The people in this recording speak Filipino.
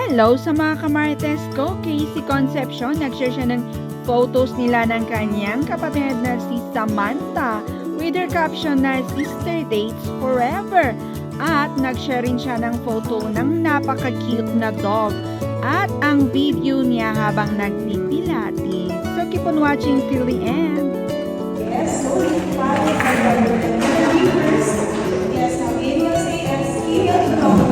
Hello sa mga kamarites ko, Casey Concepcion. Nag-share siya ng photos nila ng kanyang kapatid na si Samantha with her caption na Sister Dates Forever. At nag-share rin siya ng photo ng napaka-cute na dog at ang video niya habang nagpipilates. So keep on watching till the end. Yes, so para viewers, yes, now we will say as